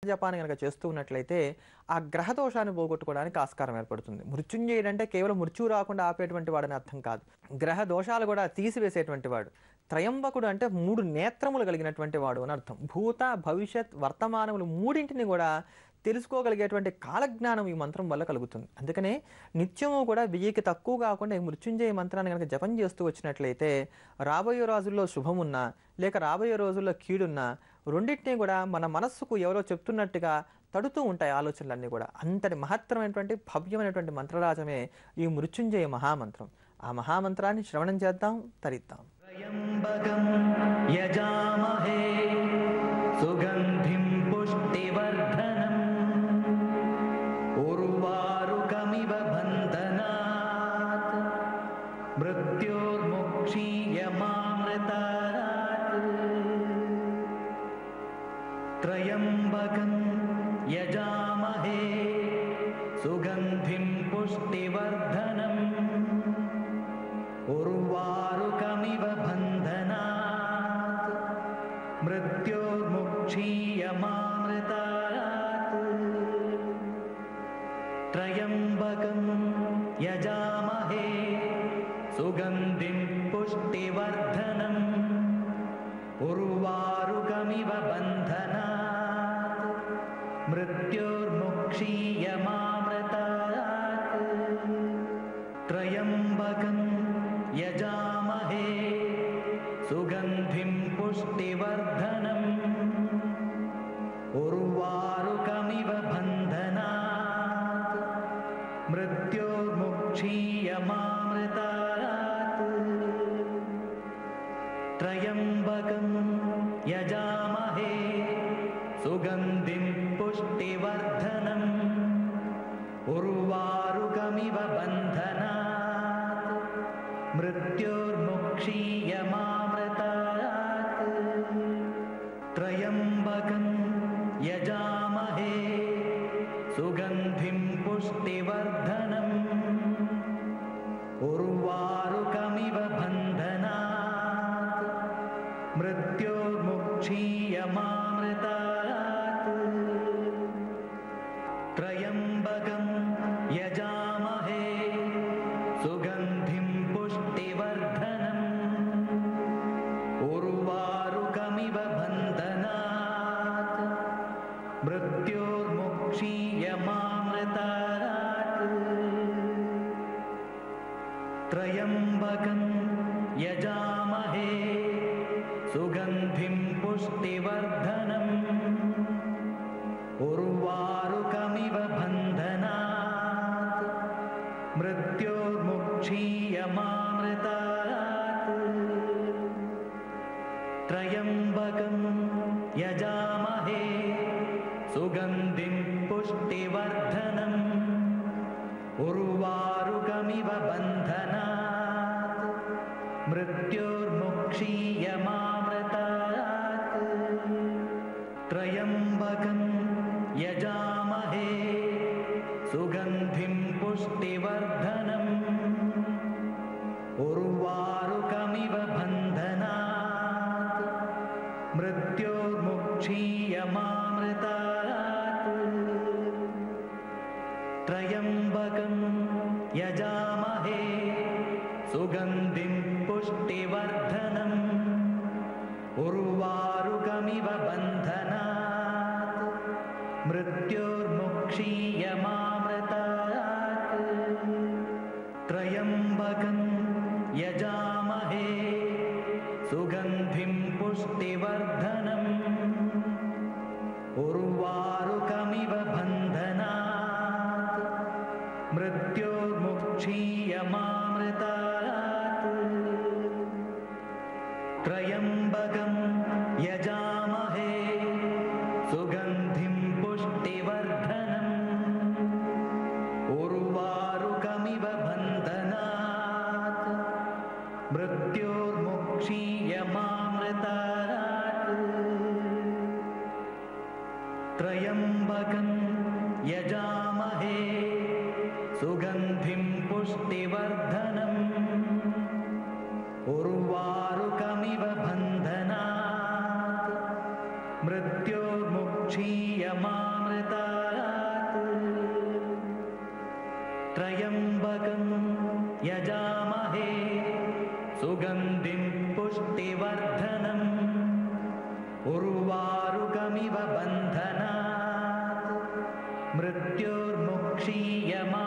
జపాన్ని గనక చేస్తూ ఉన్నట్లయితే ఆ గ్రహ దోషాన్ని పోగొట్టుకోవడానికి ఆస్కారం ఏర్పడుతుంది. మృత్యుంజయుడు అంటే కేవలం మృత్యువు రాకుండా ఆపేటువంటి వాడని అర్థం కాదు. గ్రహ దోషాలు కూడా తీసివేసేటువంటి వాడు. త్రయంబకుడు అంటే 3 నేత్రములు కలిగినటువంటి వాడు అని అర్థం. భూత, భవిష్యత్, వర్తమానములు మూడింటిని కూడా తెలుసుకోగలిగేటువంటి కాలజ్ఞానం ఈ మంత్రం వల్ల కలుగుతుంది. అందుకనే నిత్యము కూడా 1000కి తక్కువ కాకుండా ఈ మృత్యుంజయ మంత్రాన్ని కనుక జపం చేస్తూ వచ్చినట్లయితే రాబోయే రోజుల్లో శుభమున్నా లేక రాబోయే రోజుల్లో కీడున్నా రెండింటినీ కూడా మన మనస్సుకు ఎవరో చెప్తున్నట్టుగా తడుతూ ఉంటాయి ఆలోచనలన్నీ కూడా. అంతటి మహత్తరమైనటువంటి భవ్యమైనటువంటి మంత్రరాజమే ఈ మృత్యుంజయ మహామంత్రం. ఆ మహామంత్రాన్ని శ్రవణం చేద్దాం, తరిద్దాం. యజామహే సుగంధిం పుష్టివర్ధనం ఉర్వారుకమివ బంధనాత్ మృత్యోర్ముక్షీయమామృతాత్ త్రయంబకం యజామహే సుగంధిం పుష్టివర్ధనం ఉర్వారుకమివ బంధనాత్ మృత్యోర్ముక్షీయమామృతాత్ త్రయంబకం యజామహే సుగంధిం పుష్టివర్ధనం ఉర్వారుకమివ బంధనాత్ మృత్యోర్ముక్షీయమామృతాత్ త్రయంబకం యజామహే సుగంధిం పుష్టివర్ధనం ఉర్వారుకమివ బంధనాత్ మృత్యోర్ముక్షీయమామృతాత్ త్రయంబకం యజామహే సుగంధిం పుష్టివర్ధనం ఉర్వారుకమివ బంధనాత్ మృత్యోర్ముక్షీయమామృతాత్ త్రయంబకం యజామహే సుగంధిం పుష్టివర్ధనం ఉర్వారుకమివ బంధనాత్ మృత్యోర్ముక్షీయమామృతాత్ త్రయంబకం యజామహే సుగంధిం పుష్టివర్ధనం ఉర్వారుకమివ బంధనాత్ మృత్యోర్ముక్షీయమామృతాత్ త్రయంబకం యజామహే సుగంధిం పుష్టివర్ధనం ఉర్వారుకమివ బంధనాత్ మృత్యోర్ముక్షీయమామృతాత్ త్రయంబకం యజామహే సుగంధిం పుష్టివర్ధనం ఉర్వారుకమివ బంధనాత్ మృత్యోర్ముక్షీయమామృతాత్ త్రయంబకం యజామహే సుగంధిం పుష్టివర్ధనం ఉర్వారుకమివ బంధనాత్ మృత్యోర్ముక్షీయమామృతాత్ త్రయంబకం యజామహే సుగంధిం పుష్టివర్ధనం ఉర్వారుకమివ బంధనాత్ మృత్యోర్ముక్షీయమామృతాత్ త్రయంబకం యజామహే సుగంధిం పుష్టివర్ధనం ఉర్వారుకమివ బంధనాత్ మృత్యోర్ముక్షీయమామృతాత్ త్రయంబకం యజామహే సుగంధిం పుష్టివర్ధనం ఉర్వారుకమివ బంధనాత్ మృత్యోర్ముక్షీయమామృతాత్ త్రయంబకం యజామహే సుగంధిం పుష్టివర్ధనం ఉర్వారుకమివ బంధనాత్ మృత్యోర్ముక్షీయమామృతాత్ त्र्यम्बकं यजामहे सुगन्धिं पुष्टिवर्धनम् उर्वारुकमिव बन्धनात् मृत्योर्मुक्षीयमामृतात्